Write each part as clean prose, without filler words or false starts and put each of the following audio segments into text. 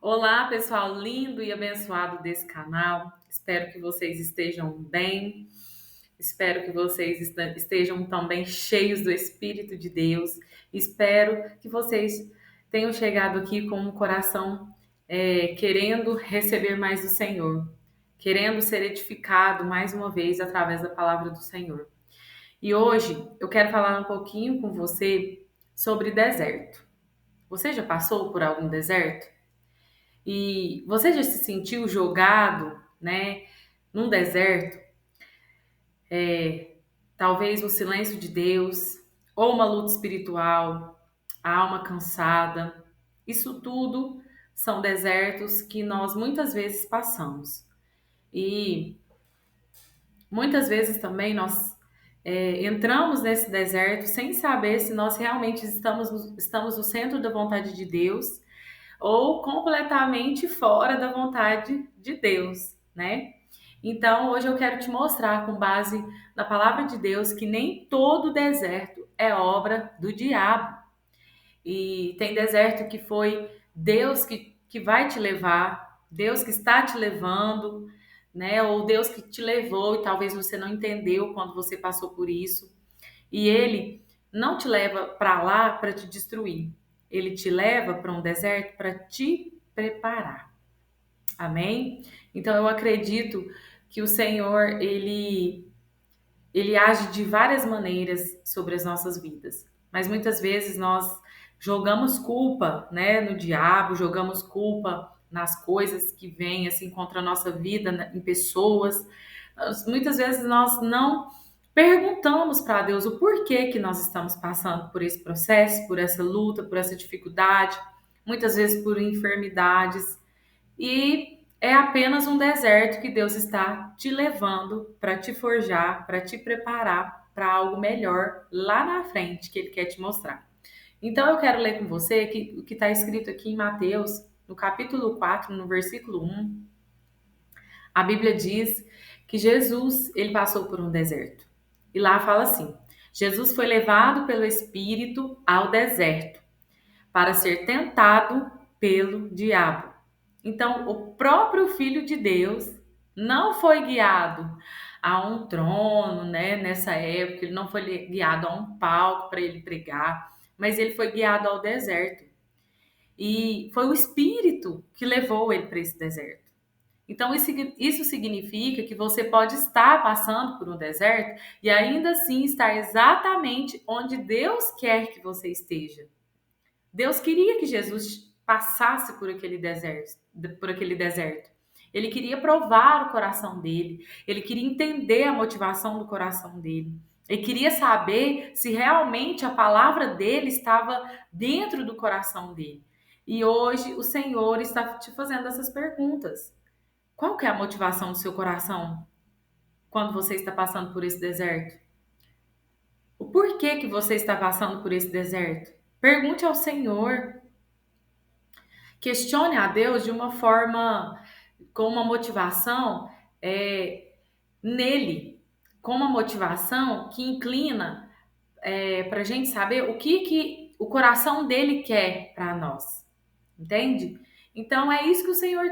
Olá, pessoal lindo e abençoado desse canal. Espero que vocês estejam bem. Espero que vocês estejam também cheios do Espírito de Deus. Espero que vocês tenham chegado aqui com um coração querendo receber mais do Senhor, querendo ser edificado mais uma vez através da palavra do Senhor. E hoje eu quero falar um pouquinho com você sobre deserto. Você já passou por algum deserto? E você já se sentiu jogado, né, num deserto? Talvez o silêncio de Deus, ou uma luta espiritual, a alma cansada. Isso tudo são desertos que nós muitas vezes passamos. E muitas vezes também nós entramos nesse deserto sem saber se nós realmente estamos no centro da vontade de Deus ou completamente fora da vontade de Deus, né? Então, hoje eu quero te mostrar, com base na palavra de Deus, que nem todo deserto é obra do diabo. E tem deserto que foi Deus que vai te levar, Deus que está te levando, né? Ou Deus que te levou e talvez você não entendeu quando você passou por isso. E ele não te leva para lá para te destruir. Ele te leva para um deserto para te preparar. Amém? Então eu acredito que o Senhor, ele age de várias maneiras sobre as nossas vidas. Mas muitas vezes nós jogamos culpa, né, no diabo, jogamos culpa nas coisas que vêm assim contra a nossa vida, em pessoas. Muitas vezes nós não perguntamos para Deus o porquê que nós estamos passando por esse processo, por essa luta, por essa dificuldade, muitas vezes por enfermidades. E é apenas um deserto que Deus está te levando para te forjar, para te preparar para algo melhor lá na frente que Ele quer te mostrar. Então eu quero ler com você o que está escrito aqui em Mateus, no capítulo 4, no versículo 1. A Bíblia diz que Jesus, ele passou por um deserto. E lá fala assim: Jesus foi levado pelo Espírito ao deserto para ser tentado pelo diabo. Então, o próprio Filho de Deus não foi guiado a um trono, né? Nessa época, ele não foi guiado a um palco para ele pregar, mas ele foi guiado ao deserto. E foi o Espírito que levou ele para esse deserto. Então, isso significa que você pode estar passando por um deserto e ainda assim estar exatamente onde Deus quer que você esteja. Deus queria que Jesus passasse por aquele deserto. Ele queria provar o coração dele, ele queria entender a motivação do coração dele. Ele queria saber se realmente a palavra dele estava dentro do coração dele. E hoje o Senhor está te fazendo essas perguntas. Qual que é a motivação do seu coração quando você está passando por esse deserto? O porquê que você está passando por esse deserto? Pergunte ao Senhor. Questione a Deus de uma forma, com uma motivação nele, com uma motivação que inclina para a gente saber o que o coração dele quer para nós, entende? Então é isso que o Senhor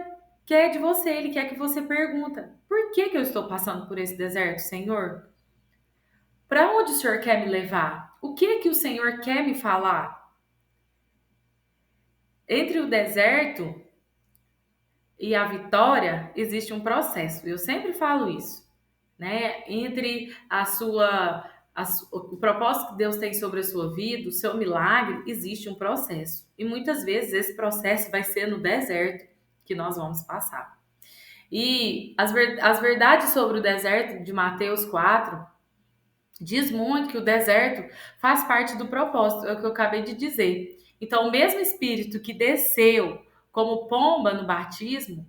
quer de você, ele quer que você pergunta: por que eu estou passando por esse deserto, Senhor? Para onde o Senhor quer me levar? O que o Senhor quer me falar? Entre o deserto e a vitória existe um processo. Eu sempre falo isso, né? Entre o propósito que Deus tem sobre a sua vida, o seu milagre, existe um processo. E muitas vezes esse processo vai ser no deserto que nós vamos passar. E as verdades sobre o deserto de Mateus 4 diz muito que o deserto faz parte do propósito, é o que eu acabei de dizer. Então, o mesmo Espírito que desceu como pomba no batismo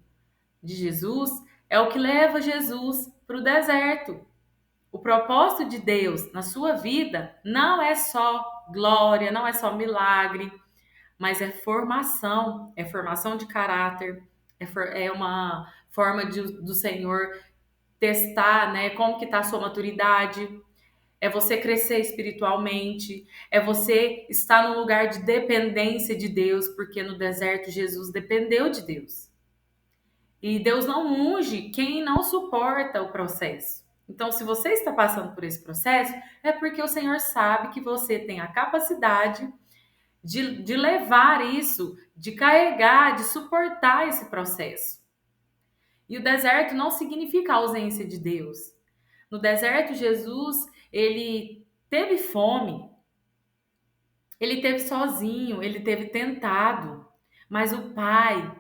de Jesus é o que leva Jesus para o deserto. O propósito de Deus na sua vida não é só glória, não é só milagre, mas é formação de caráter, é uma forma do Senhor testar, né, como que está a sua maturidade, é você crescer espiritualmente, é você estar num lugar de dependência de Deus, porque no deserto Jesus dependeu de Deus. E Deus não unge quem não suporta o processo. Então, se você está passando por esse processo, é porque o Senhor sabe que você tem a capacidade de levar isso, de carregar, de suportar esse processo. E o deserto não significa a ausência de Deus. No deserto, Jesus, ele teve fome, ele teve sozinho, ele teve tentado, mas o Pai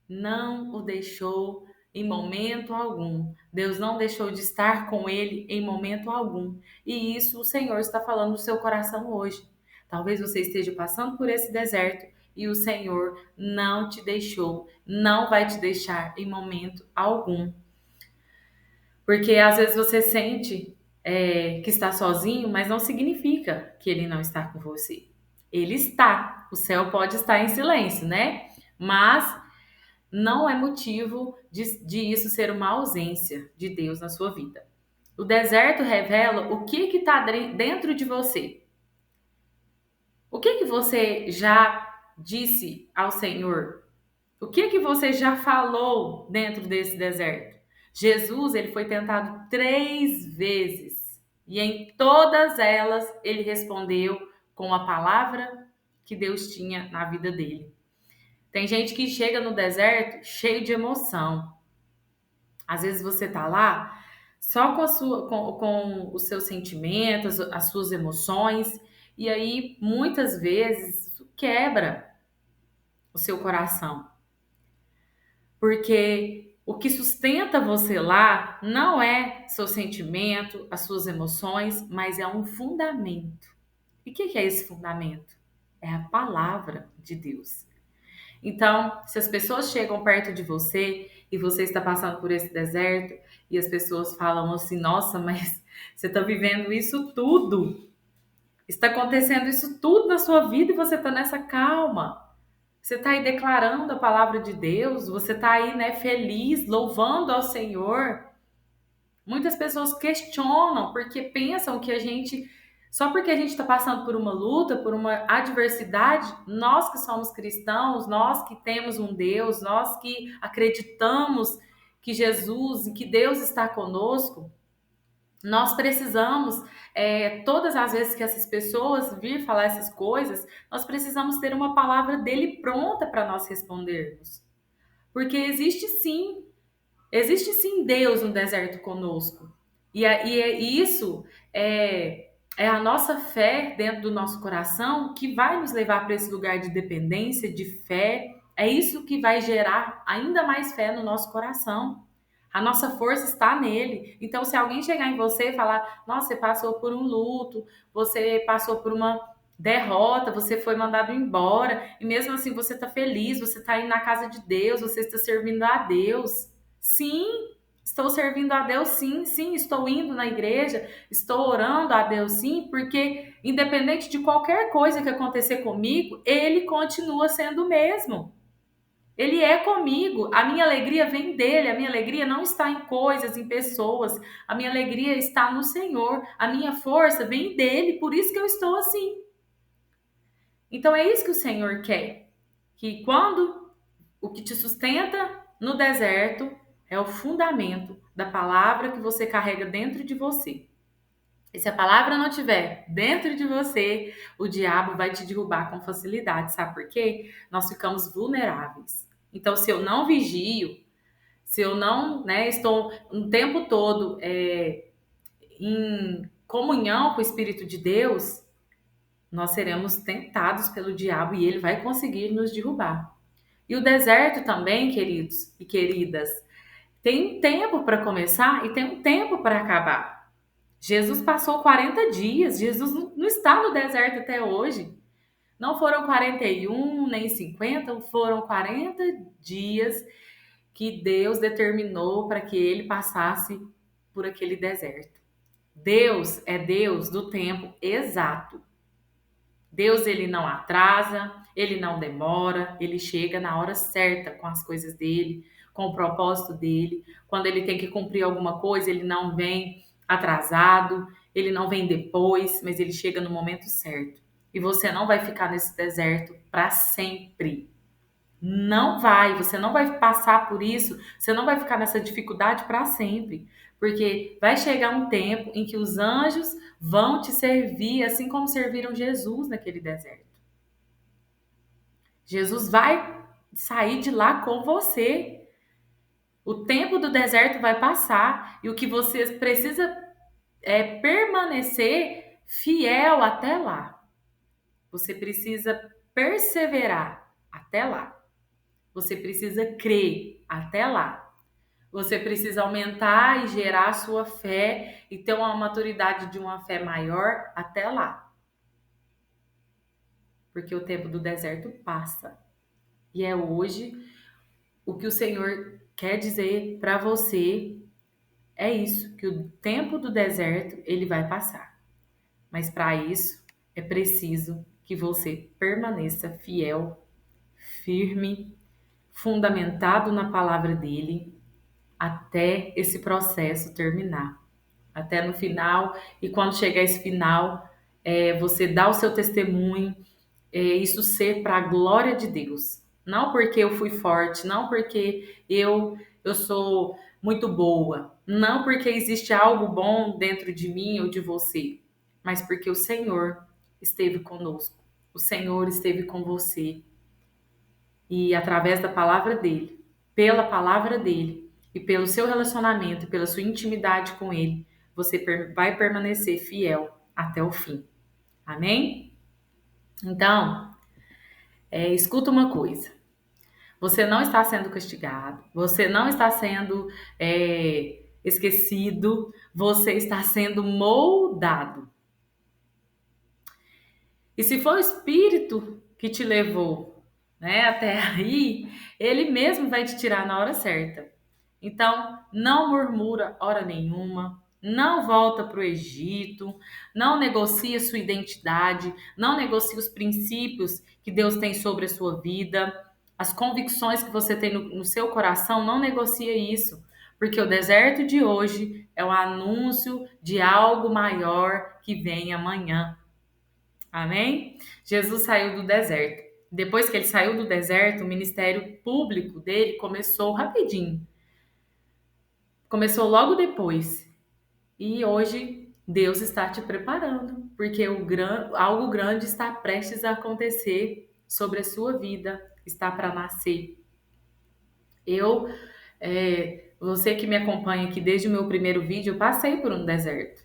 não o deixou em momento algum. Deus não deixou de estar com ele em momento algum. E isso o Senhor está falando no seu coração hoje. Talvez você esteja passando por esse deserto e o Senhor não te deixou, não vai te deixar em momento algum. Porque às vezes você sente que está sozinho, mas não significa que ele não está com você. Ele está. O céu pode estar em silêncio, né? Mas não é motivo de isso ser uma ausência de Deus na sua vida. O deserto revela o que está dentro de você. O que você já disse ao Senhor? O que você já falou dentro desse deserto? Jesus, ele foi tentado 3 vezes e em todas elas ele respondeu com a palavra que Deus tinha na vida dele. Tem gente que chega no deserto cheio de emoção. Às vezes você tá lá só com os seus sentimentos, as suas emoções, e aí muitas vezes isso quebra o seu coração. Porque o que sustenta você lá não é seu sentimento, as suas emoções, mas é um fundamento. E o que é esse fundamento? É a palavra de Deus. Então, se as pessoas chegam perto de você e você está passando por esse deserto e as pessoas falam assim: nossa, mas você está vivendo isso tudo, está acontecendo isso tudo na sua vida e você está nessa calma. Você está aí declarando a palavra de Deus, você está aí, né, feliz, louvando ao Senhor. Muitas pessoas questionam porque pensam que só porque a gente está passando por uma luta, por uma adversidade, nós que somos cristãos, nós que temos um Deus, nós que acreditamos que Jesus e que Deus está conosco, nós precisamos, todas as vezes que essas pessoas vir falar essas coisas, nós precisamos ter uma palavra dele pronta para nós respondermos. Porque existe sim Deus no deserto conosco. Isso é a nossa fé dentro do nosso coração que vai nos levar para esse lugar de dependência, de fé. É isso que vai gerar ainda mais fé no nosso coração. A nossa força está nele. Então, se alguém chegar em você e falar: nossa, você passou por um luto, você passou por uma derrota, você foi mandado embora, e mesmo assim você está feliz, você está indo na casa de Deus, você está servindo a Deus. Sim, estou servindo a Deus, sim, sim, estou indo na igreja, estou orando a Deus, sim, porque independente de qualquer coisa que acontecer comigo, Ele continua sendo o mesmo. Ele é comigo, a minha alegria vem dele, a minha alegria não está em coisas, em pessoas, a minha alegria está no Senhor, a minha força vem dele, por isso que eu estou assim. Então é isso que o Senhor quer, que quando o que te sustenta no deserto é o fundamento da palavra que você carrega dentro de você. E se a palavra não estiver dentro de você, o diabo vai te derrubar com facilidade, sabe por quê? Nós ficamos vulneráveis. Então, se eu não vigio, se eu não, né, estou o tempo todo em comunhão com o Espírito de Deus, nós seremos tentados pelo diabo e ele vai conseguir nos derrubar. E o deserto também, queridos e queridas, tem um tempo para começar e tem um tempo para acabar. Jesus passou 40 dias, Jesus não está no deserto até hoje. Não foram 41 nem 50, foram 40 dias que Deus determinou para que ele passasse por aquele deserto. Deus é Deus do tempo exato. Deus, ele não atrasa, ele não demora, ele chega na hora certa com as coisas dele, com o propósito dele. Quando ele tem que cumprir alguma coisa, ele não vem atrasado. ele não vem depois, mas ele chega no momento certo. E você não vai ficar nesse deserto para sempre. Não vai, você não vai passar por isso, você não vai ficar nessa dificuldade para sempre. Porque vai chegar um tempo em que os anjos vão te servir, assim como serviram Jesus naquele deserto. Jesus vai sair de lá com você. O tempo do deserto vai passar e o que você precisa é permanecer fiel até lá. Você precisa perseverar até lá. Você precisa crer até lá. Você precisa aumentar e gerar a sua fé e ter uma maturidade de uma fé maior até lá. Porque o tempo do deserto passa. E é hoje o que o Senhor quer dizer para você é isso, que o tempo do deserto ele vai passar. Mas para isso é preciso que você permaneça fiel, firme, fundamentado na palavra dele até esse processo terminar. Até no final, e quando chegar esse final, você dá o seu testemunho, isso ser para a glória de Deus. Não porque eu fui forte, não porque eu sou muito boa, não porque existe algo bom dentro de mim ou de você, mas porque o Senhor esteve conosco. O Senhor esteve com você e através da palavra dele, pela palavra dele e pelo seu relacionamento, pela sua intimidade com ele, você vai permanecer fiel até o fim. Amém? Então, escuta uma coisa. Você não está sendo castigado, você não está sendo esquecido, você está sendo moldado. E se for o Espírito que te levou, né, até aí, ele mesmo vai te tirar na hora certa. Então, não murmura hora nenhuma, não volta para o Egito, não negocia sua identidade, não negocia os princípios que Deus tem sobre a sua vida, as convicções que você tem no seu coração, não negocia isso, porque o deserto de hoje é o anúncio de algo maior que vem amanhã. Amém? Jesus saiu do deserto. Depois que ele saiu do deserto, o ministério público dele começou rapidinho. Começou logo depois. E hoje Deus está te preparando, porque algo grande está prestes a acontecer sobre a sua vida, está para nascer. Você que me acompanha aqui desde o meu primeiro vídeo, eu passei por um deserto.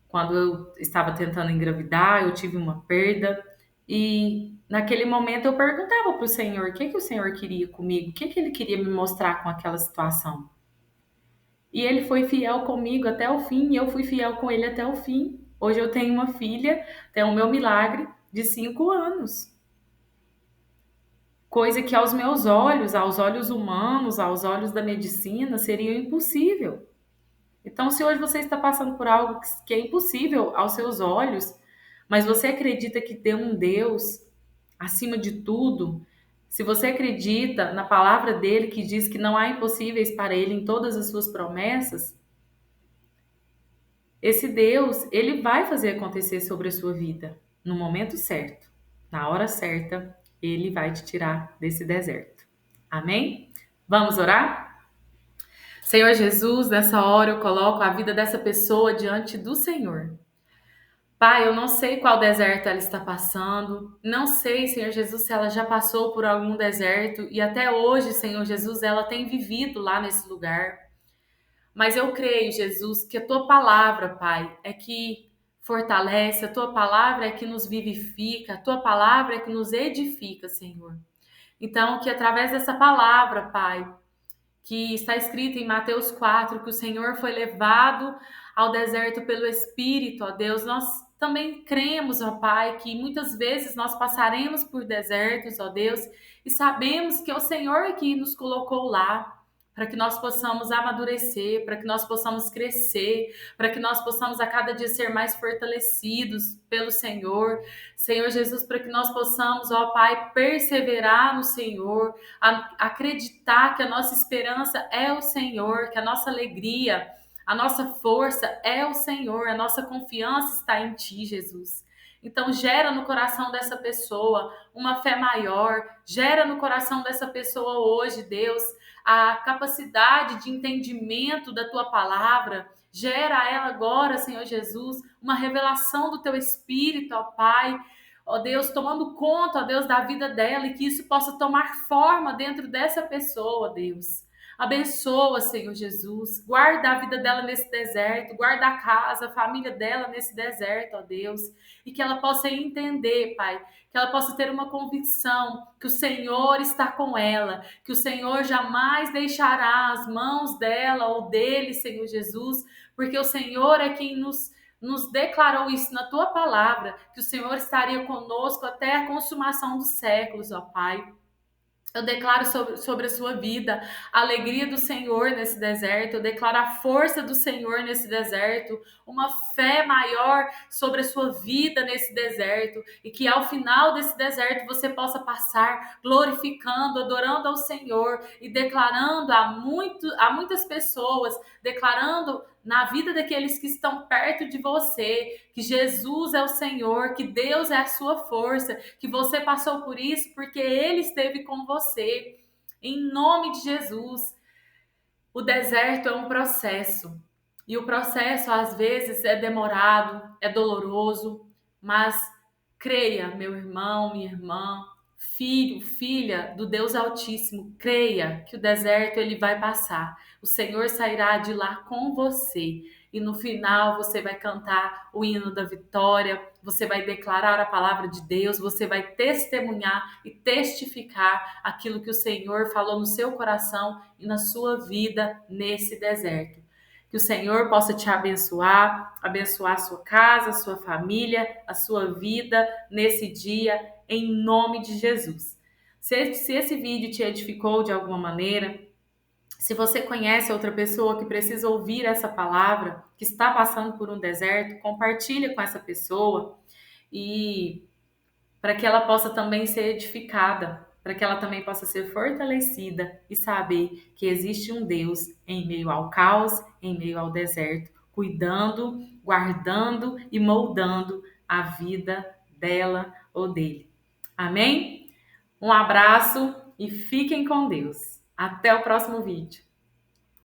Quando eu estava tentando engravidar, eu tive uma perda. E naquele momento eu perguntava para o Senhor o que o Senhor queria comigo, o que ele queria me mostrar com aquela situação. E ele foi fiel comigo até o fim, e eu fui fiel com ele até o fim. Hoje eu tenho uma filha, tenho o meu milagre de 5 anos. Coisa que aos meus olhos, aos olhos humanos, aos olhos da medicina, seria impossível. Então, se hoje você está passando por algo que é impossível aos seus olhos, mas você acredita que tem um Deus acima de tudo, se você acredita na palavra dele que diz que não há impossíveis para ele em todas as suas promessas, esse Deus, ele vai fazer acontecer sobre a sua vida no momento certo, na hora certa, ele vai te tirar desse deserto. Amém? Vamos orar? Senhor Jesus, nessa hora eu coloco a vida dessa pessoa diante do Senhor. Pai, eu não sei qual deserto ela está passando, não sei, Senhor Jesus, se ela já passou por algum deserto e até hoje, Senhor Jesus, ela tem vivido lá nesse lugar. Mas eu creio, Jesus, que a tua palavra, Pai, é que fortalece, a tua palavra é que nos vivifica, a tua palavra é que nos edifica, Senhor. Então, que através dessa palavra, Pai, que está escrito em Mateus 4, que o Senhor foi levado ao deserto pelo Espírito, ó Deus, nós também cremos, ó Pai, que muitas vezes nós passaremos por desertos, ó Deus, e sabemos que é o Senhor que nos colocou lá, para que nós possamos amadurecer, para que nós possamos crescer, para que nós possamos a cada dia ser mais fortalecidos pelo Senhor. Senhor Jesus, para que nós possamos, ó Pai, perseverar no Senhor, acreditar que a nossa esperança é o Senhor, que a nossa alegria, A nossa força é o Senhor, a nossa confiança está em Ti, Jesus. Então, gera no coração dessa pessoa uma fé maior, gera no coração dessa pessoa hoje, Deus, a capacidade de entendimento da Tua palavra. Gera a ela agora, Senhor Jesus, uma revelação do Teu Espírito, ó Pai. Ó Deus, tomando conta, ó Deus, da vida dela e que isso possa tomar forma dentro dessa pessoa, Deus. Abençoa, Senhor Jesus. Guarda a vida dela nesse deserto, guarda a casa, a família dela nesse deserto, ó Deus. E que ela possa entender, Pai, que ela possa ter uma convicção que o Senhor está com ela, que o Senhor jamais deixará as mãos dela ou dele, Senhor Jesus, porque o Senhor é quem nos declarou isso na tua palavra, que o Senhor estaria conosco até a consumação dos séculos, ó Pai. Eu declaro sobre a sua vida a alegria do Senhor nesse deserto. Eu declaro a força do Senhor nesse deserto. Uma fé maior sobre a sua vida nesse deserto. E que ao final desse deserto você possa passar glorificando, adorando ao Senhor e declarando a muitas pessoas, declarando na vida daqueles que estão perto de você, que Jesus é o Senhor, que Deus é a sua força, que você passou por isso porque Ele esteve com você. Em nome de Jesus. O deserto é um processo. E o processo, às vezes, é demorado, é doloroso, mas creia, meu irmão, minha irmã, filho, filha do Deus Altíssimo, creia que o deserto ele vai passar. O Senhor sairá de lá com você. E no final você vai cantar o hino da vitória, você vai declarar a palavra de Deus, você vai testemunhar e testificar aquilo que o Senhor falou no seu coração e na sua vida nesse deserto. Que o Senhor possa te abençoar, abençoar a sua casa, a sua família, a sua vida nesse dia, em nome de Jesus. Se esse vídeo te edificou de alguma maneira, se você conhece outra pessoa que precisa ouvir essa palavra, que está passando por um deserto, compartilha com essa pessoa e para que ela possa também ser edificada, para que ela também possa ser fortalecida e saber que existe um Deus em meio ao caos, em meio ao deserto, cuidando, guardando e moldando a vida dela ou dele. Amém? Um abraço e fiquem com Deus. Até o próximo vídeo.